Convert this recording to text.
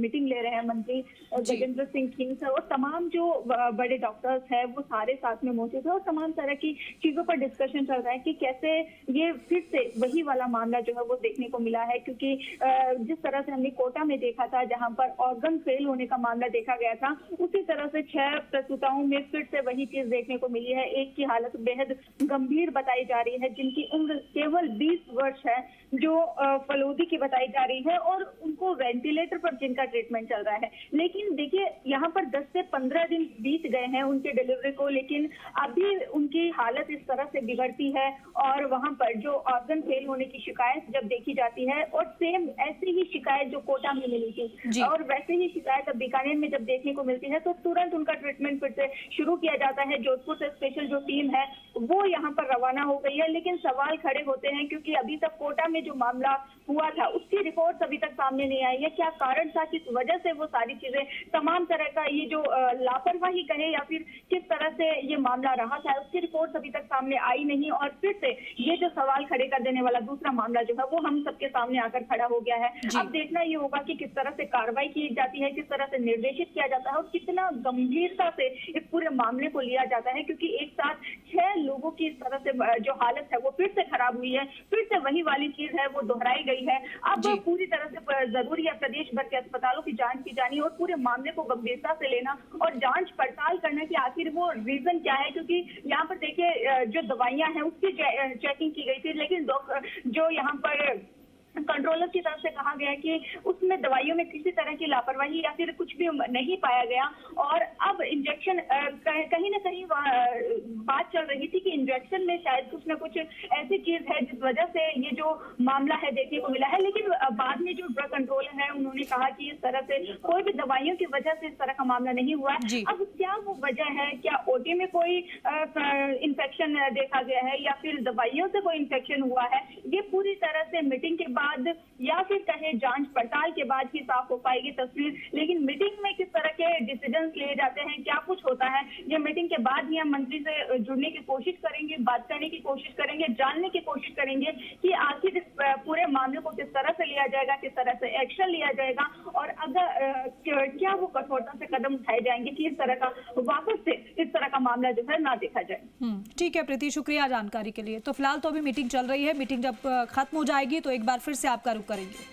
Meeting ले रहे हैं मंत्री गजेंद्र सिंह किंग और तमाम जो बड़े डॉक्टर्स हैं वो सारे साथ में मौजूद है और तमाम तरह की चीजों पर डिस्कशन चल रहा है कि कैसे ये फिर से वही वाला मामला जो है वो देखने को मिला है, क्योंकि जिस तरह से हमने कोटा में देखा था जहां पर ऑर्गन फेल होने का मामला देखा गया था, उसी तरह से 6 प्रसूताओं में फिर से वही चीज देखने को मिली है। एक की हालत बेहद गंभीर बताई जा रही है, जिनकी उम्र केवल 20 वर्ष है, जो फलोदी की बताई जा रही है और उनको वेंटिलेटर पर जिनका ट्रीटमेंट चल रहा है। लेकिन देखिए यहाँ पर 10 से 15 दिन बीत गए हैं उनके डिलीवरी को, लेकिन अभी उनकी हालत इस तरह से बिगड़ती है और वहां पर जो ऑर्गन फेल होने की शिकायत जब देखी जाती है और सेम ऐसी ही शिकायत जो कोटा में मिली थी और वैसे ही शिकायत अब बीकानेर में जब देखने को मिलती है तो तुरंत उनका ट्रीटमेंट फिर से शुरू किया जाता है। जोधपुर से स्पेशल जो टीम है वो यहाँ पर रवाना हो गई है, लेकिन सवाल खड़े होते हैं क्योंकि अभी तक कोटा में जो मामला हुआ था उसकी रिपोर्ट अभी तक सामने नहीं आई है। क्या कारण था, किस वजह से वो सारी चीजें, तमाम तरह का ये जो लापरवाही कहे या फिर किस तरह से ये मामला रहा था, उसकी रिपोर्ट अभी तक सामने आई नहीं और फिर से ये जो सवाल खड़े कर देने वाला दूसरा मामला जो है वो हम सबके सामने आकर खड़ा हो गया है। अब देखना ये होगा कि किस तरह से कार्रवाई की जाती है, किस तरह से निर्देशित किया जाता है और कितना गंभीरता से इस पूरे मामले को लिया जाता है, क्योंकि एक साथ 6 लोगों की इस तरह से जो हालत है वो फिर से खराब हुई है, फिर से वही वाली चीज है वो दोहराई गई है। अब पूरी तरह से जरूरी है प्रदेश भर के अस्पतालों की जांच की जानी और पूरे मामले को गंभीरता से लेना और जांच पड़ताल करना कि आखिर वो रीजन क्या है, क्योंकि यहाँ पर देखिए जो दवाइयां हैं उसकी चेकिंग की गई थी, लेकिन जो यहाँ पर कंट्रोलर की तरफ से कहा गया कि उसमें दवाइयों में किसी तरह की लापरवाही या फिर कुछ भी नहीं पाया गया और अब इंजेक्शन कहीं ना कहीं बात चल रही थी कि इंजेक्शन में शायद कुछ ना कुछ ऐसी चीज है जिस वजह से ये जो मामला है देखने को मिला है। लेकिन बाद में जो ड्रग कंट्रोलर है उन्होंने कहा कि इस तरह से कोई भी दवाइयों की वजह से इस तरह का मामला नहीं हुआ है। अब क्या वो वजह है, क्या ओटी में कोई इन्फेक्शन देखा गया है या फिर दवाइयों से कोई इन्फेक्शन हुआ है, ये पूरी तरह से मीटिंग के बाद या फिर कहे जांच पड़ताल के बाद ही साफ हो पाएगी तस्वीर। लेकिन मीटिंग में किस तरह के डिसीजंस लिए जाते हैं, क्या कुछ होता है, ये मीटिंग के बाद ही हम मंत्री से जुड़ने की कोशिश करेंगे, बात करने की कोशिश करेंगे, जानने की कोशिश करेंगे कि आखिर इस पूरे मामले को किस तरह से लिया जाएगा, किस तरह से एक्शन लिया जाएगा और अगर क्या वो कठोरता से कदम उठाए जाएंगे कि इस तरह का वापस से इस तरह का मामला जो है ना देखा जाए। ठीक है प्रीति, शुक्रिया जानकारी के लिए। तो फिलहाल तो अभी मीटिंग चल रही है, मीटिंग जब खत्म हो जाएगी तो एक बार फिर से आपका रुख करेंगे।